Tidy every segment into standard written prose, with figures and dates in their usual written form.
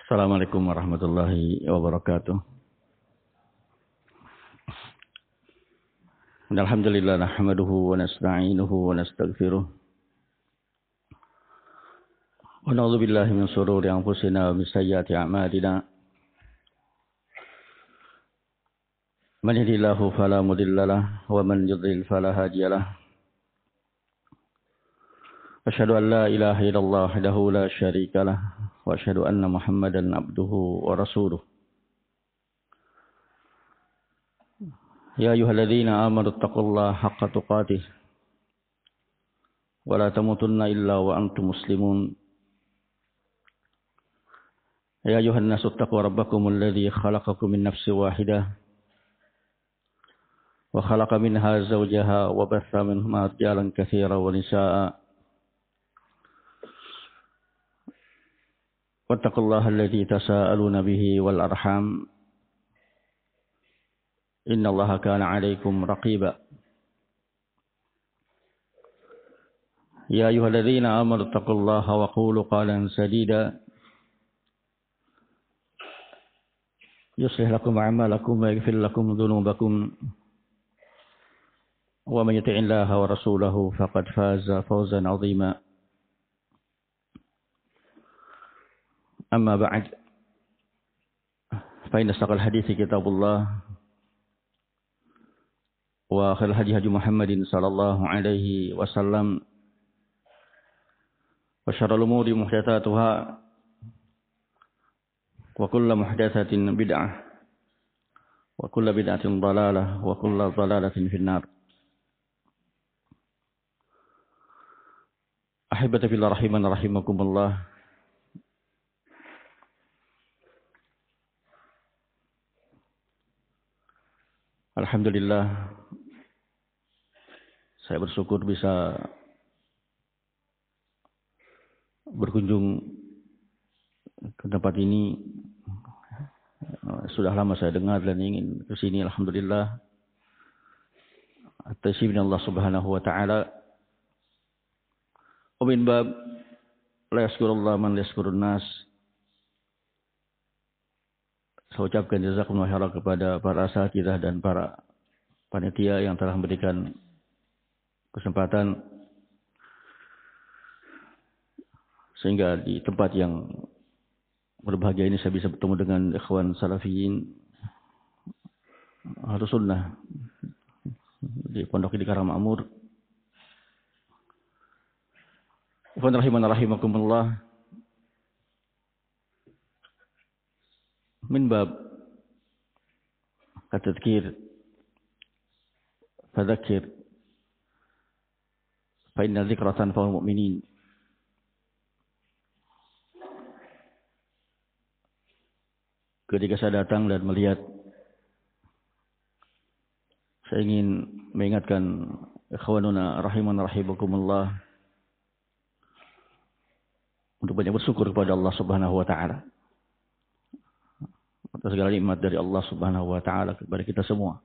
Assalamualaikum warahmatullahi wabarakatuh. Alhamdulillah nahmaduhu wa nasta'inuhu wa nastaghfiruh. Wa na'udzu billahi min shururi anfusina wa min sayyiati a'malina. Man yahdihillahu fala mudilla lahu wa man yudlil fala hadiya lahu. Asyhadu an la ilaha illallah wahdahu la syarika lahu wa asyhadu anna Muhammadan abduhu wa rasuluh. Ya ayyuhalladzina amanu taqullaha haqqa tuqatih wa la tamutunna illa wa antum muslimun. Ya ayyuhan nasu taqu rabbakumul ladzi khalaqakum min nafsin wahidah wa khalaqa minha zawjaha wa batha minhuma rijalan katsiran wa nisaa'a. Wattaqullaha alladzi tasaaluna bihi wal arham. Innallaha kana 'alaikum raqiba. Ya ayyuhalladzina amanu taqullaha wa qulu qawlan sadida. Yuslih lakum a'malakum wa yaghfir lakum dhunubakum. Wa man yuti'illaha wa rasulahu faqad faza fawzan 'azima. Amma ba'd. Fa inna asdaqal hadithi kitabullah. Wa khairal hadi hadi Muhammadin sallallahu alaihi wasallam. Wa syarrul umuri muhdatsatuha. Wa kullu muhdatsatin bid'ah. Wa kullu bid'atin dhalalah wa kullu dhalalatin finnar. Ahibati fillah rahiman rahimakumullah. Alhamdulillah, saya bersyukur bisa berkunjung ke tempat ini. Sudah lama saya dengar dan ingin ke sini. Alhamdulillah, atas izin Allah Subhanahu wa taala. Wa min bab la yashkurullah man yashkurun nas. Saya ucapkan jazakumullah khairan kepada para asatidzah dan para panitia yang telah memberikan kesempatan sehingga di tempat yang berbahagia ini saya bisa bertemu dengan ikhwan salafiyin Ahlus Sunnah di pondok di Karangmakmur. Ikhwan rahiman rahimakumullah. Min bab at-tadhkir fadzakir fa inna dzikra tanfa'ul mu'minin. Ketika saya datang dan melihat, saya ingin mengingatkan ikhwanuna rahiman rahimakumullah untuk banyak bersyukur kepada Allah Subhanahu wa taala atas segala nikmat dari Allah Subhanahu wa taala kepada kita semua.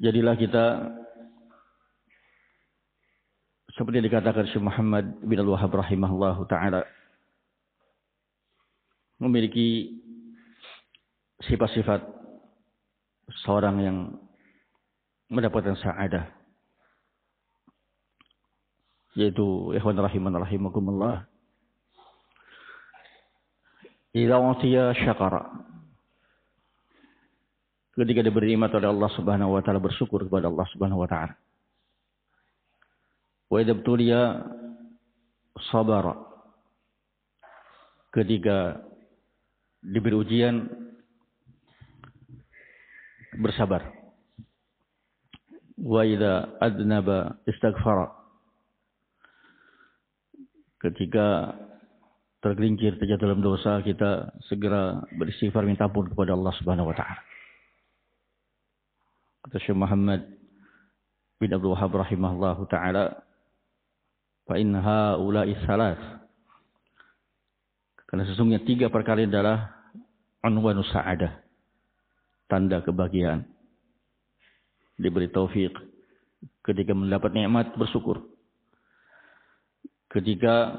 Jadilah kita seperti yang dikatakan Syekh Muhammad bin Al-Wahhab rahimahullahu taala, memiliki sifat-sifat seorang yang mendapatkan sa'adah, yaitu ikhwan rahiman rahimakumullah, idza utiya syakara. Ketika diberi nikmat oleh Allah Subhanahu wa taala, bersyukur kepada Allah Subhanahu wa taala. Wa idza btuliya sabara. Ketika diberi ujian, bersabar. Wa idza adnaba istaghfara. Ketika tergelincir, terjatuh dalam dosa, kita segera beristighfar, minta ampun kepada Allah Subhanahu wa taala. Kata Syekh Muhammad bin Abdul Wahhab rahimahullahu taala, fa in haula'i tsalath. Karena sesungguhnya 3 perkara adalah unwanus sa'adah, tanda kebahagiaan. Diberi taufik ketika mendapat nikmat, bersyukur. Ketika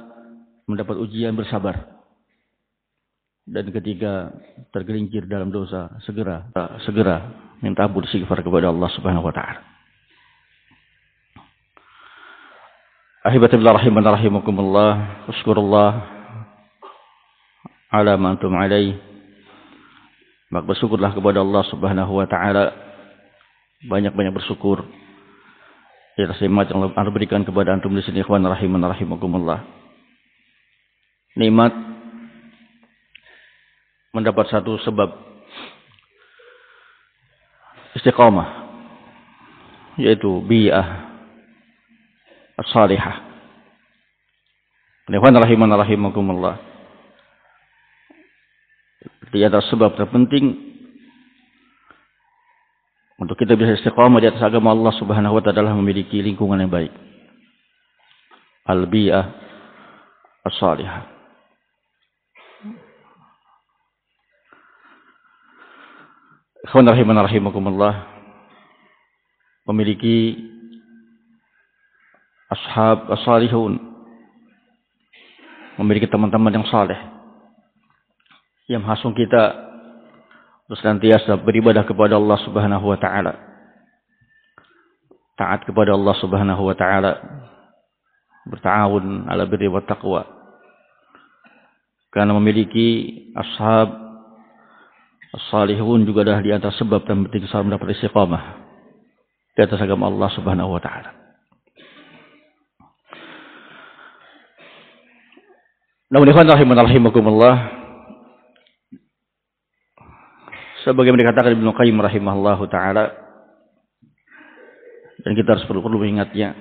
mendapat ujian bersabar. Dan ketika tergelincir dalam dosa, segera minta ampun istighfar kepada Allah Subhanahu wa taala. Ahibatillah rahiman rahimakumullah, syukurullah ala ma antum alaih. Maka bersyukurlah kepada Allah Subhanahu wa taala, banyak-banyak bersyukur atas nikmat yang Allah berikan kepada antum di sini, ikhwan rahiman rahimakumullah. Nikmat mendapat satu sebab istiqamah, yaitu bi'ah as-salihah. Ikhwan rahiman rahimakumullah. Di atas sebab terpenting untuk kita bisa istiqamah di atas agama Allah Subhanahu wa taala adalah memiliki lingkungan yang baik. Al-bi'ah as-salihah. Ikhwan rahiman rahimakumullah, memiliki ashab as-salihun, memiliki teman-teman yang saleh yang menghasil kita untuk senantiasa beribadah kepada Allah Subhanahu wa taala, taat kepada Allah Subhanahu wa taala, berta'awun ala birri wa taqwa. Karena memiliki ashab as-salihun juga adalah di antara sebab dan penting seorang mendapat istiqamah di atas agama Allah Subhanahu wa taala. Namun ikhwan rahimakumullah, sebagaimana dikatakan Ibnu Qayyim rahimahullahu taala, dan kita harus perlu mengingatnya.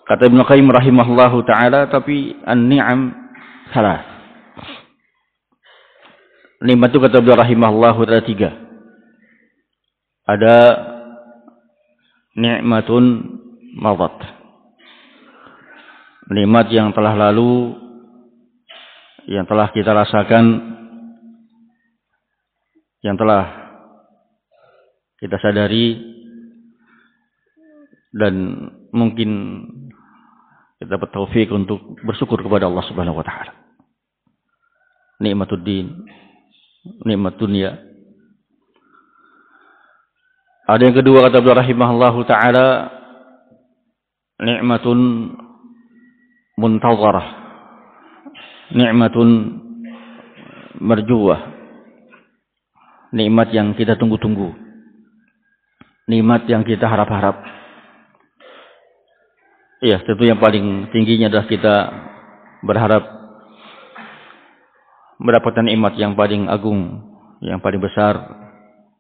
Kata Ibnu Qayyim rahimahullahu taala, tapi an-ni'am salah. Nikmat itu kata beliau rahimahullahu ta'ala 3. Ada nikmatun madat, nikmat yang telah lalu, yang telah kita rasakan, yang telah kita sadari, dan mungkin kita dapat taufik untuk bersyukur kepada Allah Subhanahu wa taala. Nikmatuddin, nikmat dunia. Ada yang kedua kata beliau rahimahullahu taala, nikmatun muntazarah, nikmatun marjuwah, nikmat yang kita tunggu-tunggu, nikmat yang kita harap-harap. Iya, tentu yang paling tingginya adalah kita berharap mendapatkan nikmat yang paling agung, yang paling besar,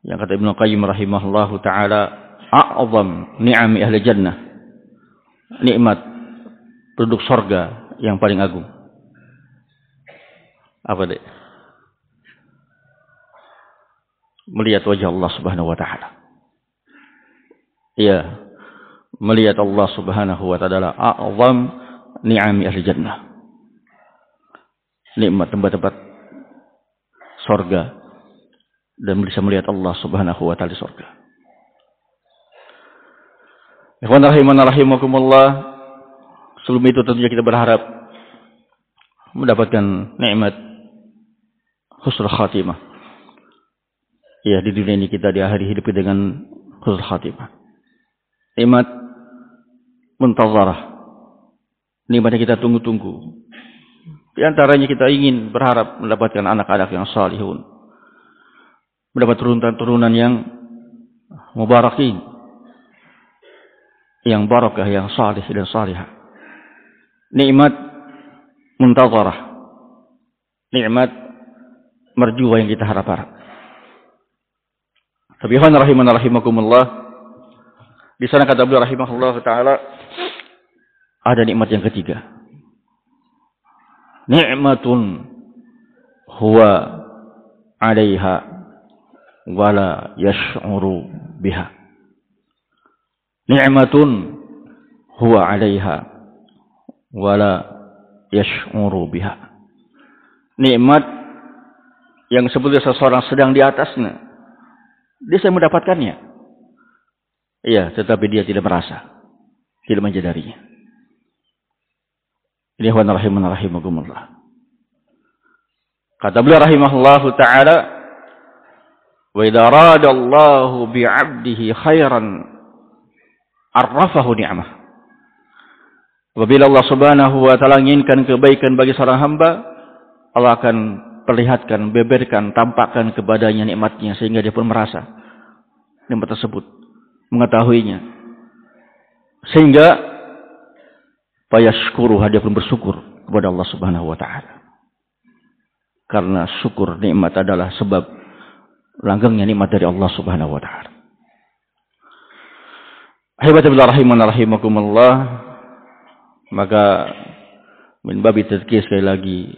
yang kata Ibnu Qayyim rahimahullahu taala, a'zam ni'ami ahli jannah, nikmat penduduk surga yang paling agung. Apa dek? Melihat wajah Allah Subhanahu wa taala. Iya, melihat Allah Subhanahu wa taala a'zam ni'ami ahli jannah. Nikmat tempat-tempat surga, dan bisa melihat Allah Subhanahu wa taala di surga. Ikhwan rahiman rahimakumullah, sebelum itu tentunya kita berharap mendapatkan nikmat husnul khatimah. Ya, di dunia ini kita diakhiri hidup dengan husnul khatimah. Nikmat muntazarah, nikmat yang kita tunggu-tunggu. Di antaranya kita ingin berharap mendapatkan anak-anak yang salihun, mendapat turunan-turunan yang mubarakin, yang barakah, yang salih dan salihah. Nikmat muntazarah, nikmat merjua yang kita harap-harap. Tapi ikhwan rahiman rahimakumullah, di sana kata beliau rahimahullah taala, ada nikmat yang ketiga. Ni'matun huwa 'alaiha wala yash'uru biha. Ni'matun huwa 'alaiha wala yash'uru biha. Nikmat yang sebetulnya seseorang sedang di atasnya, dia sedang mendapatkannya. Iya, tetapi dia tidak merasa, tidak menyadarinya. Ini ikhwan rahimakumullah. Kata beliau rahimahullahu ta'ala, wa idza arada Allahu bi'abdihi khairan arrafahu ni'mah. Apabila Allah Subhanahu wa taala inginkan kebaikan bagi seorang hamba, Allah akan perlihatkan, beberkan, tampakkan kepadanya nikmatnya sehingga dia pun merasa nikmat tersebut, mengetahuinya. Sehingga fayashkuruha, dia pun bersyukur kepada Allah Subhanahu wa taala. Karena syukur nikmat adalah sebab langgengnya nikmat dari Allah Subhanahu wa taala. Ahibbatillah rahimakumullah, maka min babi tadzkir sekali lagi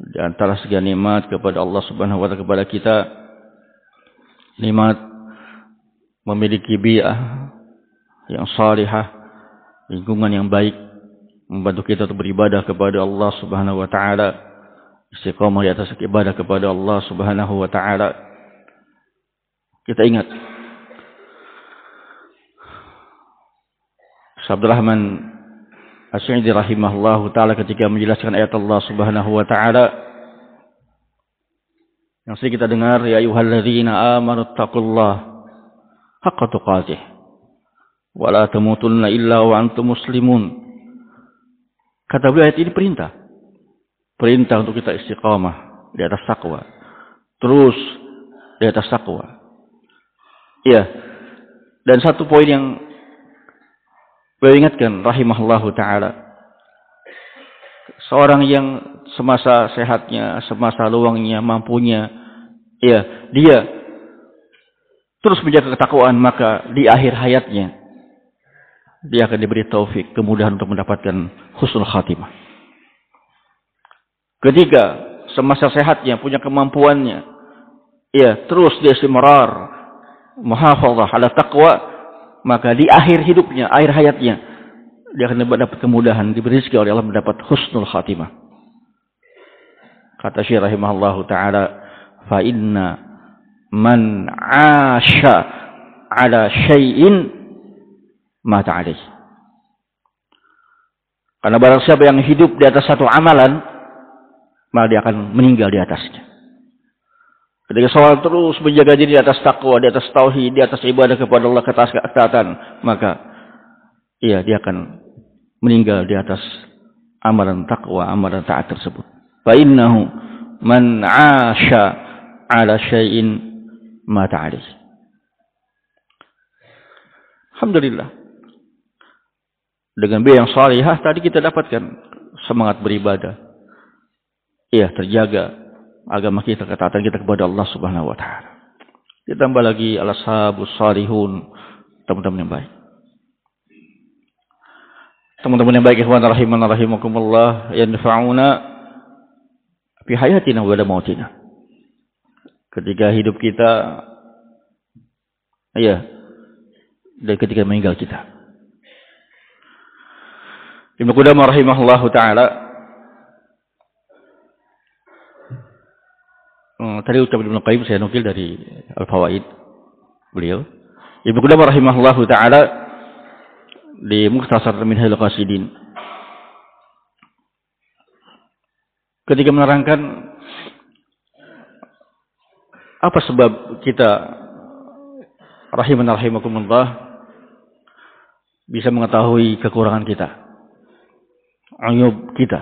di antara sekian nikmat kepada Allah Subhanahu wa taala kepada kita, nikmat memiliki bi'ah yang salihah, lingkungan yang baik membantu kita untuk beribadah kepada Allah Subhanahu wa taala, istiqamah di atas ibadah kepada Allah Subhanahu wa taala. Kita ingat Abdul Rahman As-Sa'idi rahimahullahu taala ketika menjelaskan ayat Allah Subhanahu wa taala yang sering kita dengar, ya ayyuhalladzina amanu taqullaha haqqa tuqatih wa la tamutunna illa wa antum muslimun. Kata beliau, ayat ini perintah untuk kita istiqamah di atas takwa, terus di atas takwa. Ya, dan satu poin yang beliau ingatkan rahimahullahu taala, seorang yang semasa sehatnya, semasa luangnya, mampunya, ya, dia terus menjaga ketakwaan, maka di akhir hayatnya dia akan diberi taufik, kemudahan untuk mendapatkan husnul khatimah. Ketika semasa sehatnya, punya kemampuannya, ya, terus dia istimrar muhafadzah ala taqwa, maka di akhir hidupnya, akhir hayatnya, dia akan dapat kemudahan, diberi rezeki oleh Allah mendapat husnul khatimah. Kata Syekh rahimahullahu taala, fa inna man 'asha ala syai'in mata 'alaihi. Karena barang siapa yang hidup di atas satu amalan, maka dia akan meninggal di atasnya. Ketika seorang terus menjaga diri di atas takwa, di atas tauhid, di atas ibadah kepada Allah, ke atas ketaatan, maka dia akan meninggal di atas amalan takwa, amalan taat tersebut. Fa innahu man 'asha 'ala syai'in mata 'alaihi. Alhamdulillah. Dengan biaya yang salihah tadi kita dapatkan semangat beribadah. Iya, terjaga agama kita, ketaatan kita kepada Allah Subhanahu wa taala. Ditambah lagi al-ashabus salihun, teman-teman yang baik. Teman-teman yang baik, ikhwan rahimakumullah, yanfa'una fi hayatina wa mautina. Ketika hidup kita, iya, dan ketika meninggal kita. Ibnu Qudamah rahimahullahu taala, tadi ucapan Ibnu Qayyim saya nukil dari Al-Fawaid beliau. Ibnu Qudamah rahimahullahu taala di Mukhtasar Minhajul Qasidin ketika menerangkan apa sebab kita rahimakumullah bisa mengetahui kekurangan kita, ayub kita.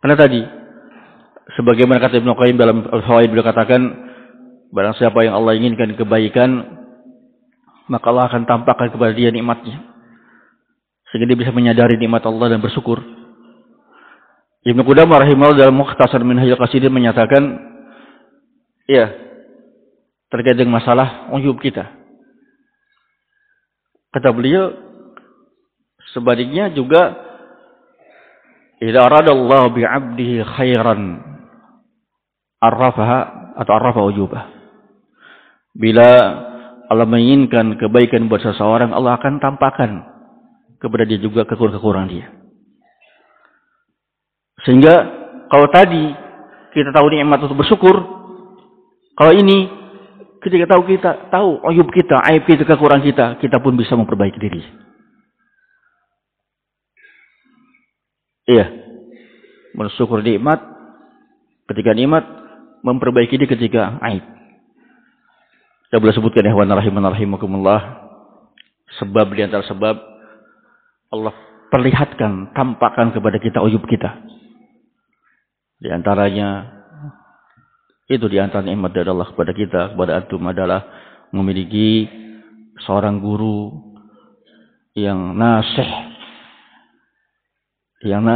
Karena tadi sebagaimana kata Ibnu Qayyim dalam Al-Fawaid, beliau katakan, barang siapa yang Allah inginkan kebaikan, maka Allah akan tampakkan kepada dia nikmatnya, sehingga dia bisa menyadari nikmat Allah dan bersyukur. Ibnu Qudamah rahimahullah dalam Mukhtasar Minhajul Qasidin menyatakan, ya, terkait dengan masalah ujub kita. Kata beliau, sebaliknya juga, idza aradallahu bi'abdihi khairan arrafaha atau arrafa ujubah. Bila Allah menginginkan kebaikan buat seseorang, Allah akan tampakkan kepada dia juga kekurangan dia. Sehingga kalau tadi kita tahu nikmat untuk bersyukur, kalau ini ketika kita tahu ujub kita, aib kita, kekurangan kita, kita pun bisa memperbaiki diri. Iya. Bersyukur nikmat ketika nikmat, memperbaiki diri ketika aib. Kita boleh sebutkan ya rahimakumullah, sebab di antara sebab Allah perlihatkan, tampakkan kepada kita uyub kita. Di antaranya itu di antara nikmat dari Allah kepada kita, kepada antum adalah memiliki seorang guru yang nasih, yang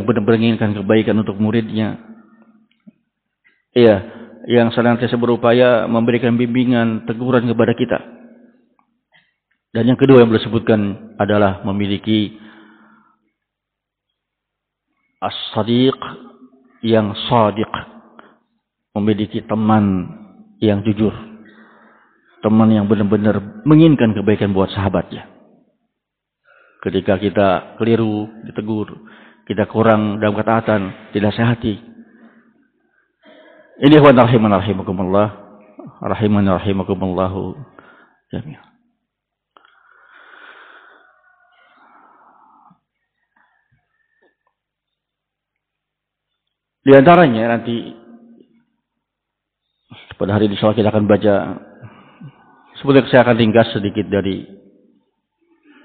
benar-benar menginginkan kebaikan untuk muridnya. Iya, yang senantiasa berupaya memberikan bimbingan, teguran kepada kita. Dan yang kedua yang boleh sebutkan adalah memiliki as-sadiq yang shadiq, memiliki teman yang jujur, teman yang benar-benar menginginkan kebaikan buat sahabatnya. Ketika kita keliru, ditegur, kita kurang dalam ketaatan, dinasihati. Ini rahimakumullah, rahimakumullahu jami'an. Di antaranya nanti pada hari ini insyaallah kita akan baca, sebetulnya saya akan ringkas sedikit dari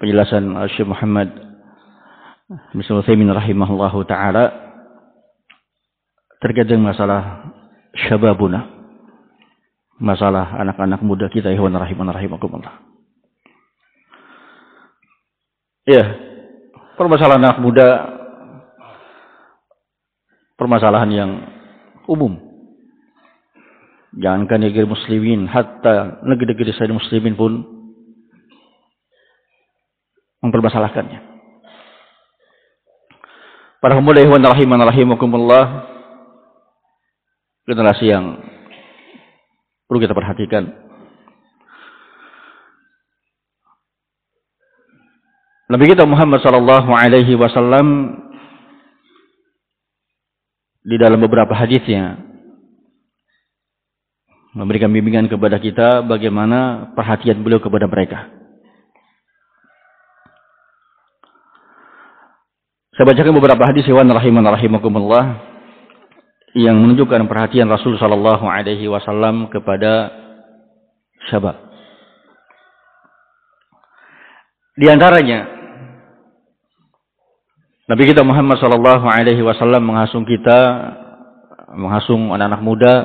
penjelasan Syekh Muhammad bin Utsaimin rahimahullahu taala terkait dengan masalah syababuna, masalah anak-anak muda kita, ikhwan rahimakumullah. Ya, permasalahan anak muda permasalahan yang umum. Jangankan negeri muslimin, hatta negeri-negeri selain muslimin pun mempermasalahkannya. Para pemuda ikhwan rahimakumullah, generasi yang perlu kita perhatikan. Nabi kita Muhammad sallallahu alaihi wasallam di dalam beberapa hadisnya memberikan bimbingan kepada kita bagaimana perhatian beliau kepada mereka. Saya bacakan beberapa hadis rahimakumullah yang menunjukkan perhatian Rasul sallallahu alaihi wasallam kepada syabab. Di antaranya Nabi kita Muhammad sallallahu alaihi wasallam menghasung anak-anak muda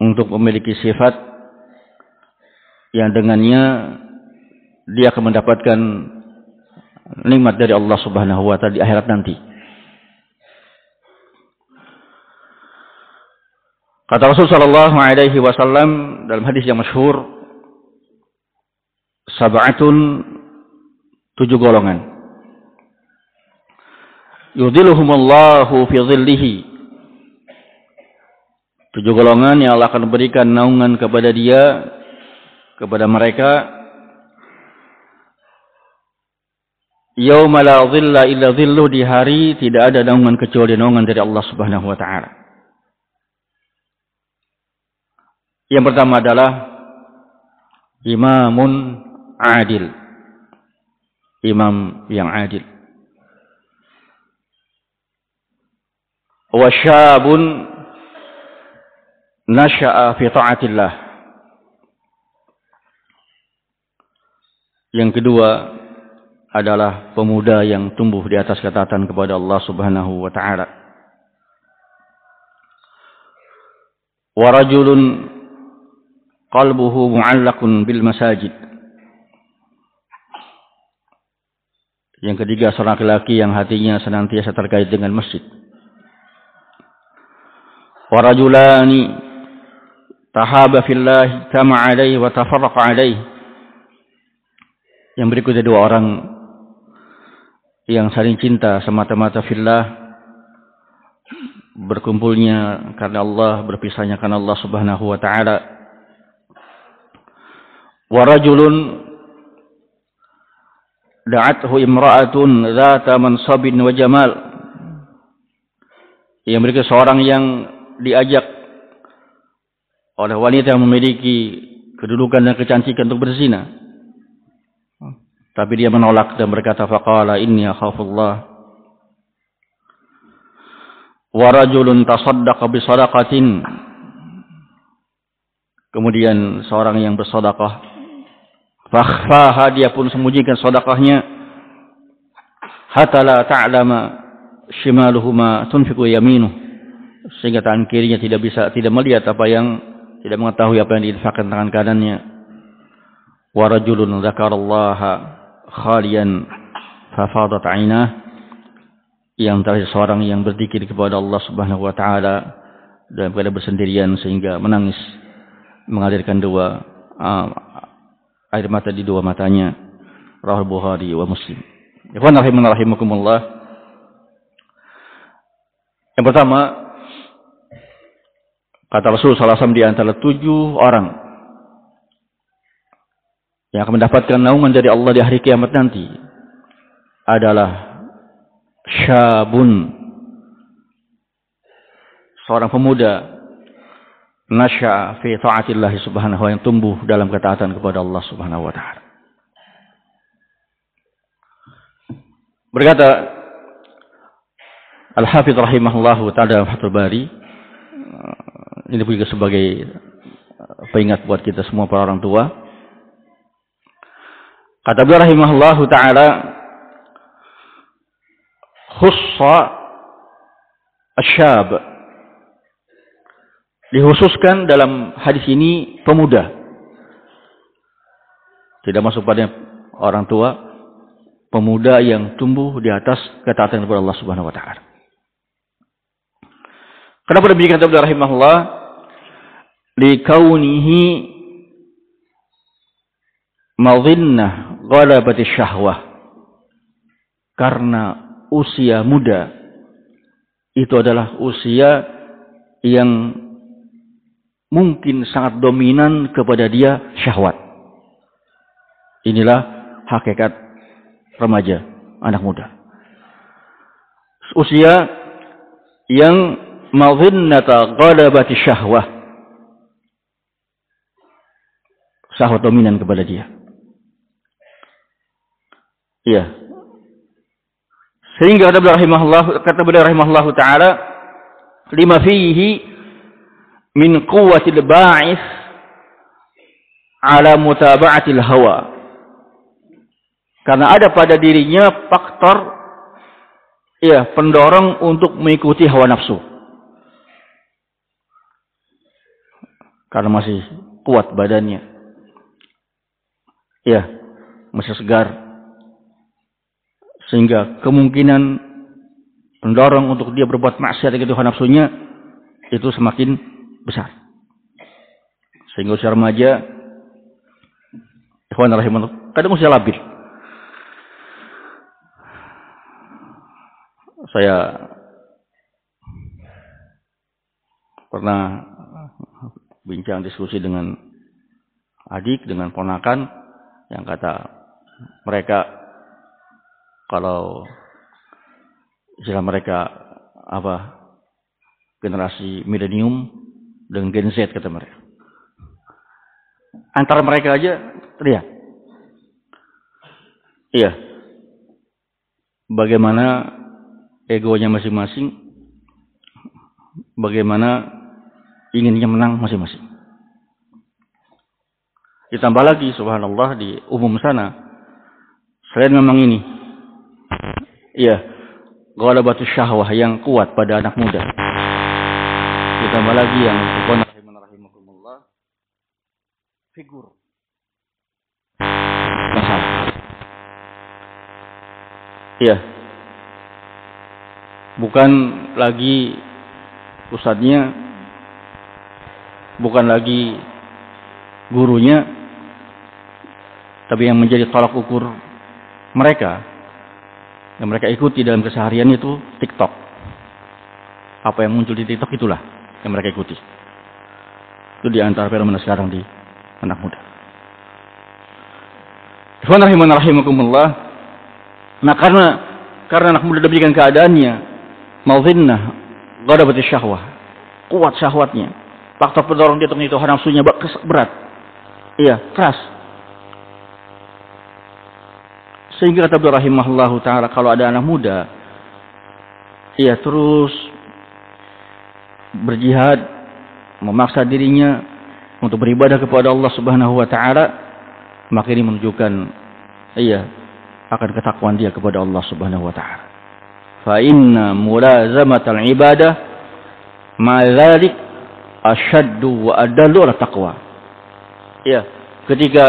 untuk memiliki sifat yang dengannya dia akan mendapatkan nikmat dari Allah Subhanahu wa taala di akhirat nanti. Kata Rasul sallallahu alaihi wasallam dalam hadis yang masyhur, sab'atun, 7 golongan. Yudhilluhumullahu fi dhillihi. 7 golongan yang Allah akan berikan naungan kepada dia, kepada mereka. Yauma la dhilla illa dhilluh, di hari tidak ada naungan kecuali naungan dari Allah Subhanahu wa taala. Yang pertama adalah imamun adil. Imam yang adil. Wa syabun nasha'a fi ta'atillah. Yang kedua adalah pemuda yang tumbuh di atas ketaatan kepada Allah Subhanahu wa taala. Wa rajulun qalbuhu mu'allaqun bil masajid. Yang ketiga seorang laki-laki yang hatinya senantiasa terkait dengan masjid. Wa rajulani tahaba fillah tama alaihi wa tafarraqa alaihi. Yang berikutnya 2 orang yang saling cinta semata-mata fillah, berkumpulnya karena Allah, berpisahnya karena Allah Subhanahu wa taala. Wa rajulun da'athu imra'atun dzata mansabin wa jamal. Yang berikutnya seorang yang diajak oleh wanita yang memiliki kedudukan dan kecantikan untuk berzina. Tapi dia menolak dan berkata, faqala inni akhafullah. Wa rajulun tasaddaqa bi shadaqatin. Kemudian seorang yang bersedekah, fakhfaha, dia pun sembunyikan sedekahnya, hatta la ta'lama shimaluhu ma tunfiqu yaminuh, sehingga tangan kirinya tidak melihat tidak mengetahui apa yang diinfakkan tangan kanannya. Wa rajulun dzakarallaha khaliyan fafadat 'ainah, yang terakhir seorang yang berzikir kepada Allah Subhanahu wa taala dalam keadaan bersendirian sehingga menangis, mengalirkan air mata di dua matanya. Rawahul Bukhari wa Muslim. Ikhwan rahimakumullah. Yang pertama, kata Rasul sallallahu alaihi wasallam, di antara 7 orang yang akan mendapatkan naungan dari Allah di hari kiamat nanti adalah syabun, seorang pemuda, nasya'a fi ta'atillah subhanahu wa, yang tumbuh dalam ketaatan kepada Allah Subhanahu wa taala. Berkata Al-Hafidz rahimahullahu taala Fathul Bari, ini juga sebagai peingat buat kita semua para orang tua. Kata beliau rahimahullahu taala, khussa asyab, dikhususkan dalam hadis ini pemuda, tidak masuk pada orang tua, pemuda yang tumbuh di atas ketaatan kepada Allah Subhanahu wa taala. Kenapa demikian kata beliau rahimahullah? Likaunihi madhinnah ghalabati syahwah, karena usia muda itu adalah usia yang mungkin sangat dominan kepada dia syahwat. Inilah hakikat remaja, anak muda. Usia yang madhinnata ghalabati syahwah, syahwat dominan kepada dia. Iya. Sehingga kata beliau rahimahullahu taala, lima fihi min quwwatil ba'ith ala mutaba'atil hawa, karena ada pada dirinya faktor pendorong untuk mengikuti hawa nafsu, karena masih kuat badannya, masih segar, sehingga kemungkinan pendorong untuk dia berbuat maksiat dengan hawa nafsunya itu semakin besar. Sehingga usia remaja, ikhwan rahimahullah, kadang usia labil. Saya pernah bincang diskusi dengan adik, dengan ponakan, yang kata mereka, kalau istilah mereka generasi milenium dengan Gen Z, kata mereka. Antara mereka aja lihat. Iya. Bagaimana egonya masing-masing, bagaimana inginnya menang masing-masing. Ditambah lagi, subhanallah, di umum sana, selain memang ini, ghalabatus syahwah yang kuat pada anak muda, ditambah lagi yang rahimakumullah, figur masalah. Bukan lagi ustadznya, bukan lagi gurunya, tapi yang menjadi tolak ukur mereka, yang mereka ikuti dalam keseharian itu TikTok. Apa yang muncul di TikTok itulah yang mereka ikuti. Itu di antara fenomena sekarang di anak muda. Ikhwan rahimakumullah. Nah, karena anak muda demikian keadaannya, madhinnah ghadabati syahwah, kuat syahwatnya, faktor pendorong dia untuk hawa nafsunya berat, keras. Sehingga kata beliau rahimahullahu taala, kalau ada anak muda ia terus berjihad, memaksa dirinya untuk beribadah kepada Allah Subhanahu wa taala, maka ini menunjukkan ia akan ketakwaan dia kepada Allah Subhanahu wa taala. Fa inna mulazamatal ibadah ma dzalik asyaddu wa adallu ala taqwa. Ya, ketika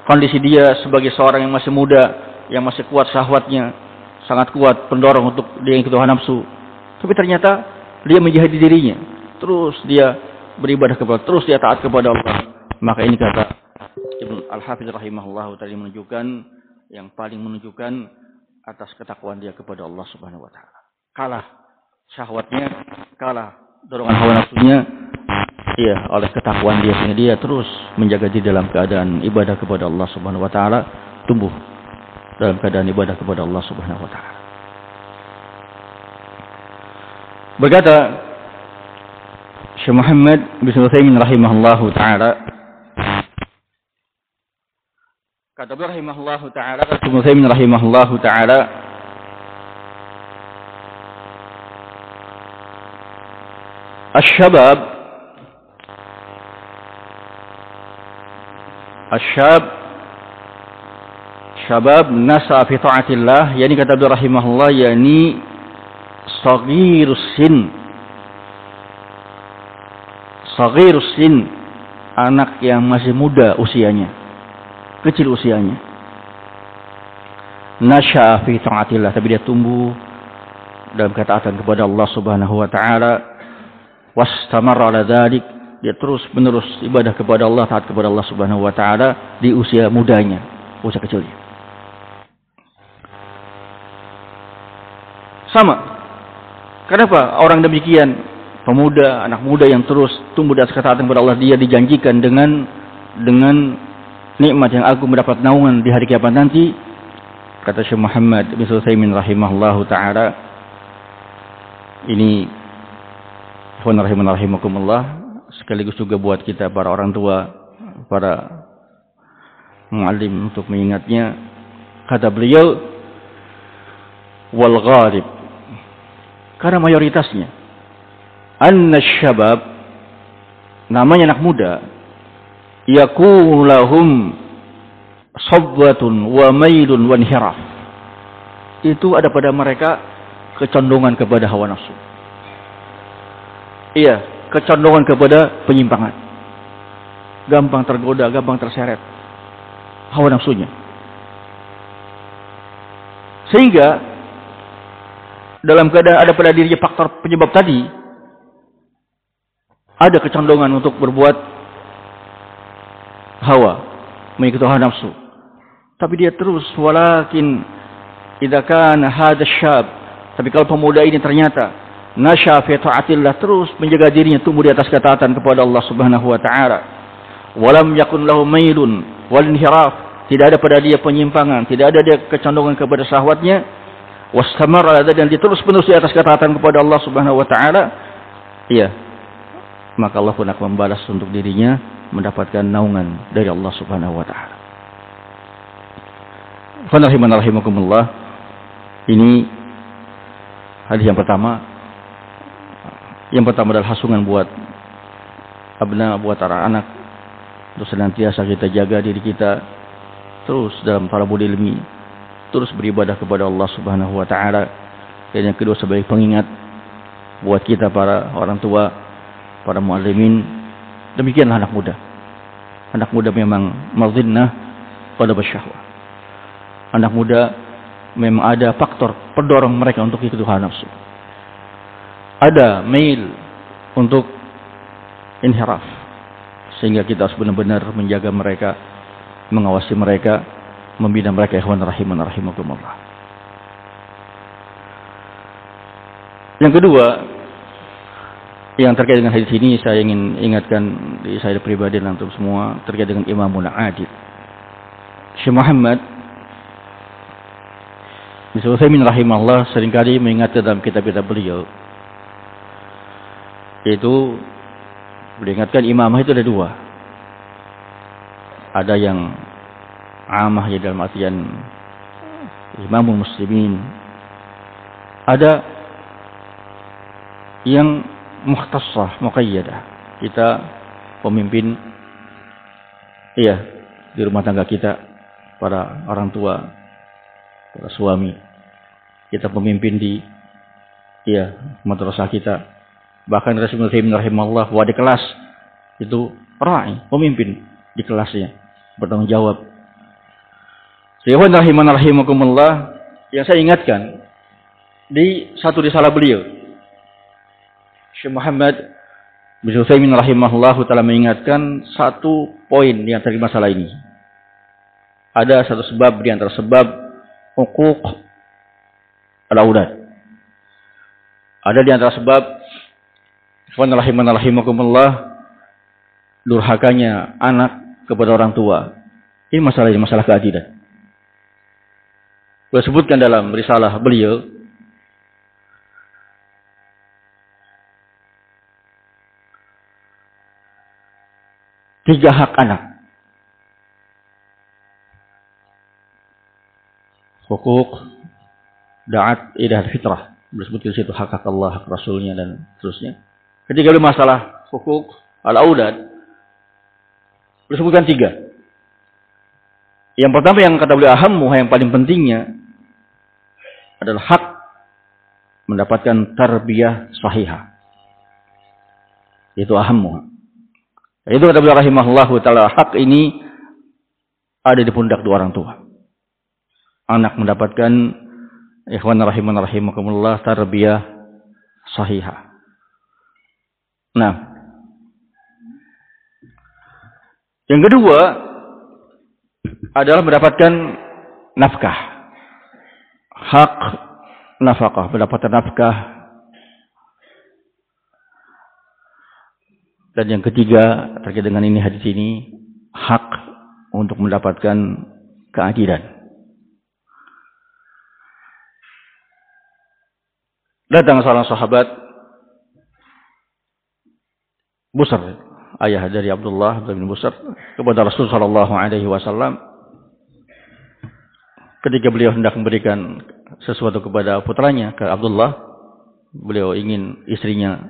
kondisi dia sebagai seorang yang masih muda, yang masih kuat syahwatnya, sangat kuat pendorong untuk dia yang ketuhanan nafsu, tapi ternyata dia menjihadi dirinya, terus dia beribadah kepada, terus dia taat kepada Allah, maka ini kata Ibnu Al-Hafidz rahimahullah tadi menunjukkan yang paling menunjukkan atas ketakwaan dia kepada Allah Subhanahu wa taala. Kalah syahwatnya, kalah dorongan hawa nafsunya, iya, oleh ketakwaan dia, sehingga dia terus menjaga diri dalam keadaan ibadah kepada Allah Subhanahu wa taala, tumbuh dalam keadaan ibadah kepada Allah Subhanahu wa taala. Berkata Syekh Muhammad bin Utsaimin rahimahullahu taala, kata beliau rahimahullahu taala, kata Syekh Utsaimin rahimahullahu taala, syabab nasa fi ta'atillah, yakni kata beliau rahimahullah, yakni saghirus sin, anak yang masih muda usianya, kecil usianya, nasya fi ta'atillah, tapi dia tumbuh dalam ketaatan kepada Allah Subhanahu wa taala, wastamarra ala dzalik, dia terus menerus ibadah kepada Allah, taat kepada Allah Subhanahu wa taala di usia mudanya, usia kecilnya. Sama. Kenapa orang demikian, pemuda, anak muda yang terus tumbuh di atas ketaatan kepada Allah, dia dijanjikan dengan nikmat yang agung, mendapat naungan di hari kiamat nanti. Kata Syekh Muhammad bin Utsaimin rahimahullahu taala, ini rahimakumullah, sekaligus juga buat kita para orang tua, para muallim untuk mengingatnya. Kata beliau, wal ghalib, karena mayoritasnya anna syabab, namanya anak muda, yakunu lahum sabwatun wa mailun wa inhiraf, itu ada pada mereka kecondongan kepada hawa nafsu. Iya, kecondongan kepada penyimpangan, gampang tergoda, gampang terseret hawa nafsunya, sehingga dalam keadaan ada pada dirinya faktor penyebab tadi, ada kecondongan untuk berbuat hawa, mengikuti hawa nafsu, tapi dia terus, walakin idza kana hadha syab, tapi kalau pemuda ini ternyata nasya fi ta'atillah, terus menjaga dirinya tumbuh di atas ketaatan kepada Allah Subhanahu wa taala, walam yakun lahu mailun wal inhiraf, tidak ada pada dia penyimpangan, tidak ada dia kecondongan kepada syahwatnya, wastamara, dan dia terus menerus di atas ketaatan kepada Allah Subhanahu wa taala, iya, maka Allah pun akan membalas untuk dirinya, mendapatkan naungan dari Allah Subhanahu wa taala. Rahimakumullah, ini hadis yang pertama. Yang pertama adalah hasungan buat abna, buat para anak, untuk senantiasa kita jaga diri kita terus dalam talabul ilmi, terus beribadah kepada Allah Subhanahu wa taala. Dan yang kedua sebagai pengingat buat kita para orang tua, para muallimin, demikianlah anak muda. Anak muda memang madhinnah pada syahwat. Anak muda memang ada faktor pendorong mereka untuk ikut hawa nafsu. Ada mail untuk inhiraf, sehingga kita harus benar-benar menjaga mereka, mengawasi mereka, membina mereka. Ikhwan rahimakumullah. Yang kedua, yang terkait dengan hadis ini, saya ingin ingatkan di saya pribadi dan untuk semua, terkait dengan Imamun Adil. Syekh Muhammad bin Utsaimin rahimahullah seringkali mengingatkan dalam kitab-kitab beliau, yaitu beringatkan imamah itu ada dua. Ada yang amah, ya dalam artian imamul muslimin. Ada yang mukhtassah, muqayyadah. Kita pemimpin di rumah tangga kita, para orang tua, para suami. Kita pemimpin di madrasah kita. Bahkan Rasulullah rahimahullah wa di kelas itu ra'i, pemimpin di kelasnya, bertanggung jawab. Sayyidina rahimakumullah, yang saya ingatkan di satu risalah beliau, Syekh Muhammad bin Utsaimin rahimahullah taala mengingatkan satu poin di antara masalah ini. Ada satu sebab di antara sebab huquq al-aulad. Ada di antara sebab rahimakumullah durhakanya anak kepada orang tua. Ini masalah keadilan. Beliau sebutkan dalam risalah beliau, tiga hak anak. Hukuk da'at ila fitrah. Beliau sebutkan situ hak Allah, hak Rasulnya dan seterusnya. Ketika beliau masalah hukuk al-aulad, beliau sebutkan tiga. Yang pertama yang kata beliau ahammu, yang paling pentingnya adalah hak mendapatkan tarbiyah sahihah. Itu ahammu. Itu kata beliau rahimahullahu taala, hak ini ada di pundak dua orang tua. Anak mendapatkan rahimakumullah tarbiyah sahihah. Nah, yang kedua adalah mendapatkan nafkah. Hak nafkah, mendapatkan nafkah. Dan yang ketiga terkait dengan ini, hadis ini, hak untuk mendapatkan keadilan. Datang seorang sahabat Busr, ayah dari Abdullah bin Busr, kepada Rasulullah sallallahu alaihi wasallam ketika beliau hendak memberikan sesuatu kepada putranya, ke Abdullah. Beliau ingin istrinya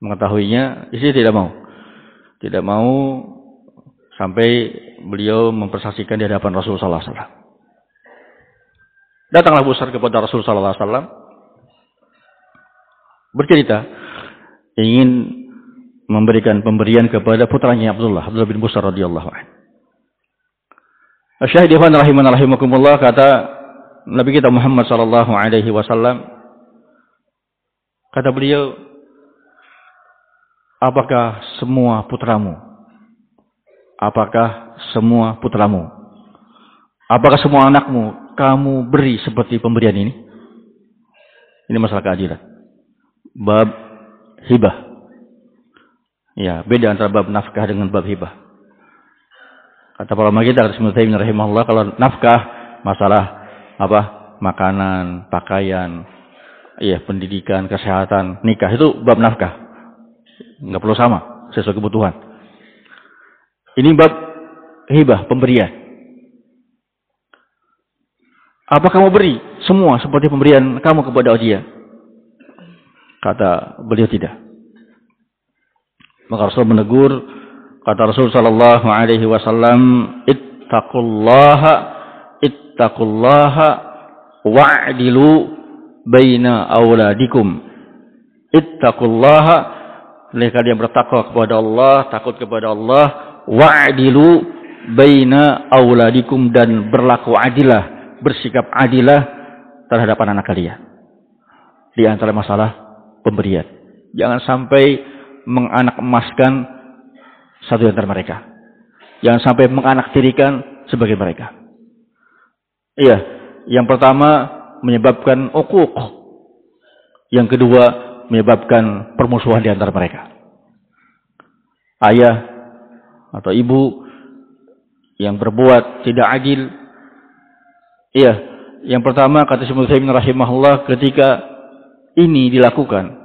mengetahuinya, istri tidak mau sampai beliau mempersaksikan di hadapan Rasulullah sallallahu alaihi wasallam. Datanglah Busr kepada Rasulullah sallallahu alaihi wasallam, bercerita ingin memberikan pemberian kepada putranya Abdullah bin Busr radhiyallahu anhu. Asyhadu rahimakumullah, kata Nabi kita Muhammad sallallahu alaihi wasallam, kata beliau, apakah semua putramu? Apakah semua putramu? Apakah semua anakmu kamu beri seperti pemberian ini? Ini masalah keadilan. Bab hibah. Ya, beda antara bab nafkah dengan bab hibah. Kata para ulama kita, Rasulullah rahimahullah, kalau nafkah masalah apa? Makanan, pakaian, pendidikan, kesehatan, nikah, itu bab nafkah. Enggak perlu sama, sesuai kebutuhan. Ini bab hibah, pemberian. Apa kamu beri semua seperti pemberian kamu kepada dia? Kata beliau tidak. Maka Rasul menegur, kata Rasul sallallahu alaihi wasallam, ittaqullaha wa'dilu baina auladikum. Ittaqullaha, oleh kalian bertakwa kepada Allah, takut kepada Allah, wa'dilu baina auladikum, dan berlaku adilah, bersikap adilah terhadap anak kalian. Di antara masalah pemberian, jangan sampai menganak emaskan satu di antara mereka. Jangan sampai menganaktirikan sebagai mereka. Yang pertama menyebabkan uquq. Yang kedua menyebabkan permusuhan di antara mereka. Ayah atau ibu yang berbuat tidak adil. Yang pertama kata Syekh Muhammad rahimahullah, ketika ini dilakukan,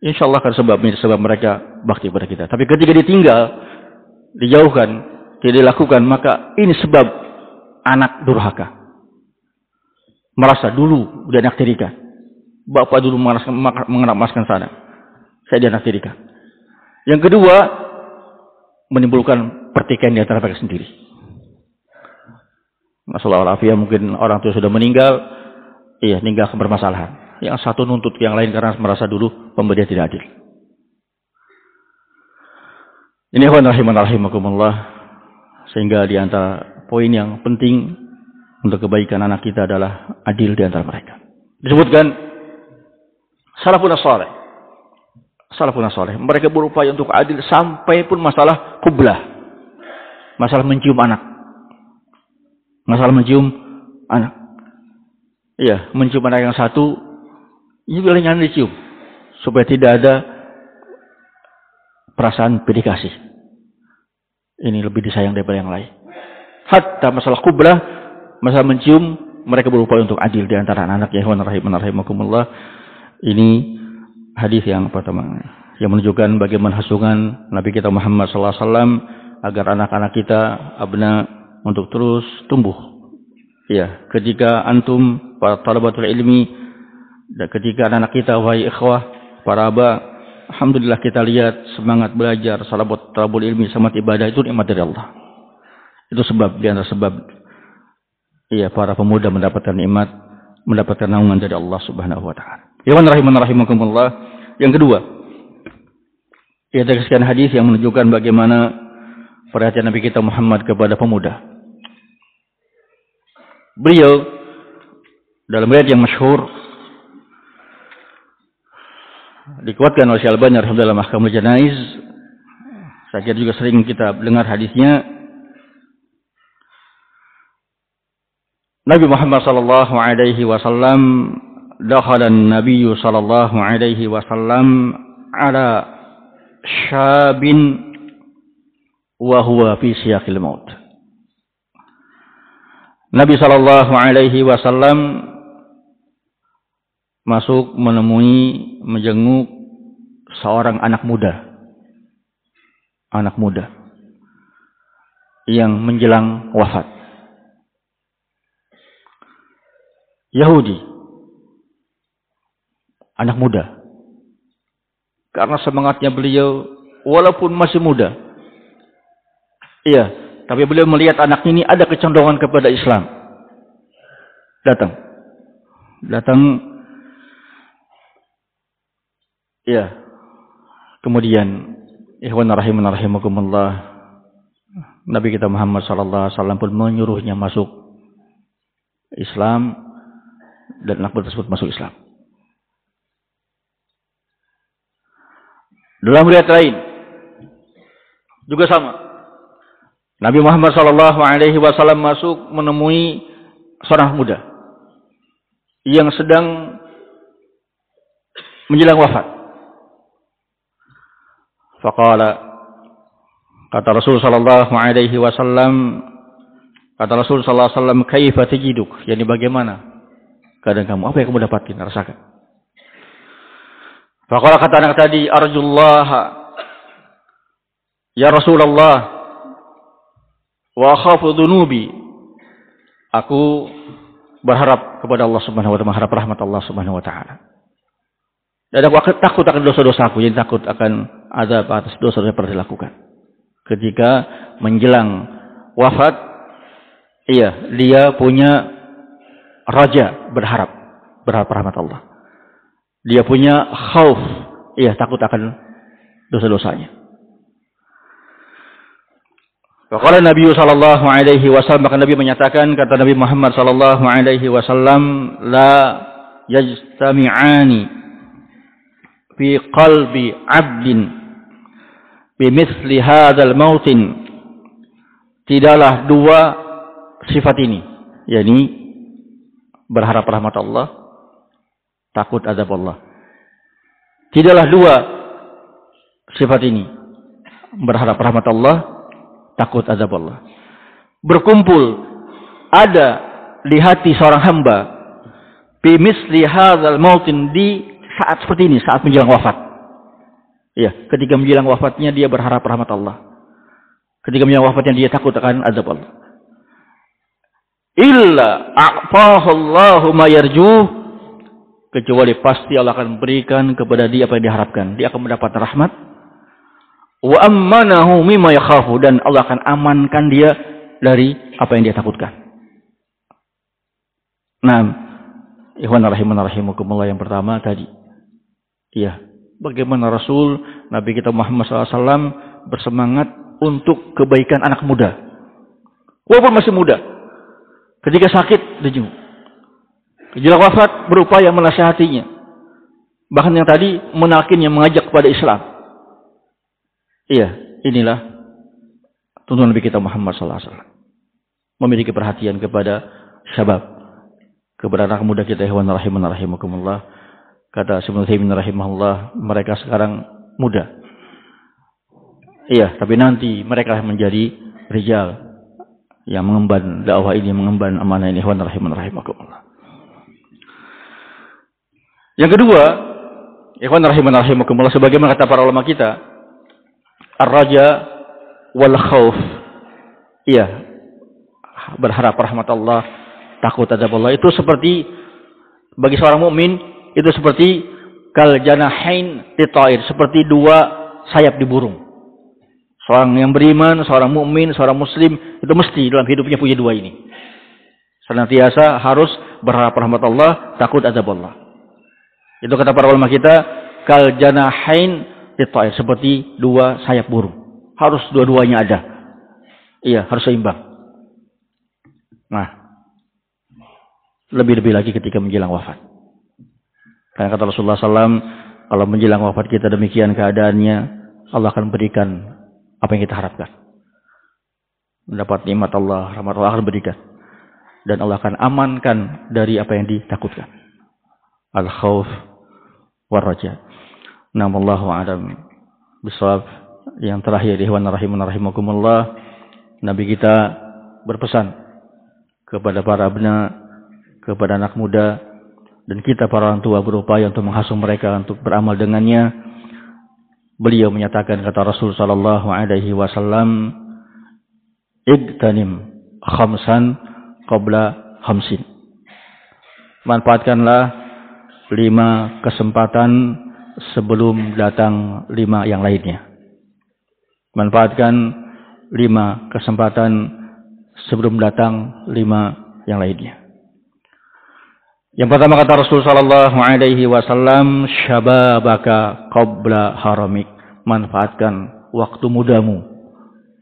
insya Allah akan sebab mereka bakti kepada kita. Tapi ketika ditinggal, dijauhkan, tidak dilakukan, maka ini sebab anak durhaka. merasa dulu dia naktirikan. Bapak dulu mengenamaskan sana. Saya dianaktirikan. Yang kedua, menimbulkan pertikaian di antara mereka sendiri. Masalah walafiah, mungkin orang tua sudah meninggal, meninggalkan bermasalahan. Yang satu nuntut yang lain karena merasa dulu pemberian tidak adil. Ini rahimakumullah, sehingga di antara poin yang penting untuk kebaikan anak kita adalah adil di antara mereka. Disebutkan salafun saleh, mereka berupaya untuk adil sampai pun masalah qublah, masalah mencium anak. Mencium anak yang satu, ini bolehnya dicium supaya tidak ada perasaan pedikasi. Ini lebih disayang daripada yang lain. Hatta masalah qublah, masalah mencium, mereka berupaya untuk adil di antara anak-anak. Ya rahimakumullah. Ini hadis yang pertama yang menunjukkan bagaimana hasungan Nabi kita Muhammad sallallahu alaihi wasallam agar anak-anak kita abna untuk terus tumbuh. Ya, ketika antum para talabatul ilmi dan ketika anak-anak kita wahai ikhwah para aba, alhamdulillah kita lihat semangat belajar, talabul ilmi, semangat ibadah itu nikmat dari Allah. Itu sebab di antara sebab para pemuda mendapatkan nikmat, mendapatkan naungan dari Allah Subhanahu wa taala. Rahimakumullah. Yang kedua, dari sekian hadis yang menunjukkan bagaimana perhatian Nabi kita Muhammad kepada pemuda. Beliau dalam riwayat yang masyhur dikuatkan oleh Syekh Al-Albani rahimahullah Mahkamul Janaiz. Saya kira juga sering kita dengar hadisnya. Nabi Muhammad sallallahu alaihi wasallam dakhala an-nabiy sallallahu alaihi wasallam ala syabin wa huwa fi siyaqil maut. Nabi sallallahu alaihi wasallam masuk menemui, menjenguk seorang anak muda yang menjelang wafat. Yahudi, anak muda. Karena semangatnya beliau walaupun masih muda. Tapi beliau melihat anak ini ada kecenderungan kepada Islam. Datang. Kemudian rahimakumullah, Nabi kita Muhammad sallallahu alaihi wasallam pun menyuruhnya masuk Islam dan anak tersebut masuk Islam. Dalam riwayat lain juga sama. Nabi Muhammad sallallahu alaihi wasallam masuk menemui seorang muda yang sedang menjelang wafat. Faqala, kata Rasul sallallahu alaihi wasallam, kaifa tajiduk? Yani bagaimana keadaan kamu? Apa yang kamu dapatkan, rasakan? Faqala, kata anak tadi, arjullah ya Rasulullah wa akhafu dhunubi. Aku berharap kepada Allah Subhanahu wa taala, mengharap rahmat Allah Subhanahu wa taala. Dan aku takut akan dosa-dosaku, jadi takut akan azab atas dosa yang pernah dilakukan. Ketika menjelang wafat, dia punya raja, berharap rahmat Allah. Dia punya khauf, takut akan dosa-dosanya. Qala Nabi sallallahu alaihi wasallam, maka Nabi menyatakan, kata Nabi Muhammad sallallahu alaihi wasallam, la yajtami'ani fi qalbi 'abdin bimithli hadzal mautin. Tidaklah dua sifat ini, yakni berharap rahmat Allah, takut azab Allah. Tidaklah dua sifat ini, berharap rahmat Allah, takut azab Allah, berkumpul ada di hati seorang hamba bimisli hadzal mautin, di saat seperti ini, saat menjelang wafat. Ketika menjelang wafatnya dia berharap rahmat Allah. Ketika menjelang wafatnya dia takut akan azab Allah. illa a'tahu Allahu ma yarjuh, kecuali pasti Allah akan berikan kepada dia apa yang diharapkan. Dia akan mendapat rahmat. Wa ammanahu mimma yakhafu, dan Allah akan amankan dia dari apa yang dia takutkan. Nah, ikhwan rahimana rahimakumullah, yang pertama tadi, ya, bagaimana Rasul Nabi kita Muhammad SAW bersemangat untuk kebaikan anak muda, walaupun masih muda. Ketika sakit dijenguk, ketika wafat berupaya menasihatinya, bahkan yang tadi menalkinnya, mengajak kepada Islam. Iya, inilah tuntunan Nabi kita Muhammad SAW, memiliki perhatian kepada syabab, kepada anak muda kita. Ikhwan rahimana rahimakumullah. Kata Ibnu Taimiyah rahimahullah, mereka sekarang muda. Iya, tapi nanti mereka akan menjadi rijal yang mengemban dakwah ini, mengemban amanah ini. Ikhwan rahimana rahimakumullah. Yang kedua, ikhwan rahimana rahimakumullah, sebagaimana kata para ulama kita, ar-raja wal khauf. Iya, berharap rahmat Allah, takut azab Allah, itu seperti bagi seorang mukmin itu seperti kal janahain titair, seperti dua sayap di burung. Seorang yang beriman, seorang mukmin, seorang muslim itu mesti dalam hidupnya punya dua ini. Senantiasa harus berharap rahmat Allah, takut azab Allah. Itu kata para ulama kita, kal janahain titair, seperti dua sayap burung. Harus dua-duanya ada. Iya, harus seimbang. Nah, lebih-lebih lagi ketika menjelang wafat. Karena kata Rasulullah SAW, kalau menjelang wafat kita demikian keadaannya, Allah akan berikan apa yang kita harapkan. Mendapat nikmat Allah, rahmat Allah akan berikan. Dan Allah akan amankan dari apa yang ditakutkan. Al-khawf war-raja. Namallahu a'lam bisawab. Yang terakhir, ikhwan rahimun rahimakumullah, Nabi kita berpesan kepada para abna, kepada anak muda, dan kita para orang tua berupaya untuk menghasung mereka untuk beramal dengannya. Beliau menyatakan, kata Rasul sallallahu alaihi wasallam, igtanim khamsan qabla khamsin. Manfaatkanlah 5 kesempatan sebelum datang 5 yang lainnya. Manfaatkan 5 kesempatan sebelum datang 5 yang lainnya. Yang pertama kata Rasul sallallahu alaihi wasallam, syababaka qabla haramik. Manfaatkan waktu mudamu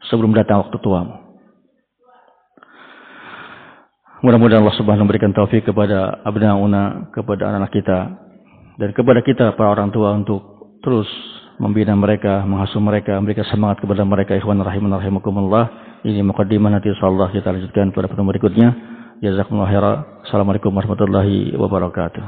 sebelum datang waktu tuamu. Mudah-mudahan Allah Subhanahu memberikan taufik kepada abnauna, kepada anak-anak kita, dan kepada kita para orang tua untuk terus membina mereka, mengasuh mereka, memberikan semangat kepada mereka. Ikhwan rahiman rahimakumullah. Ini muqaddimah, nanti insyaallah kita lanjutkan pada pertemuan berikutnya. Jazakumullah khairan. Assalamualaikum warahmatullahi wabarakatuh.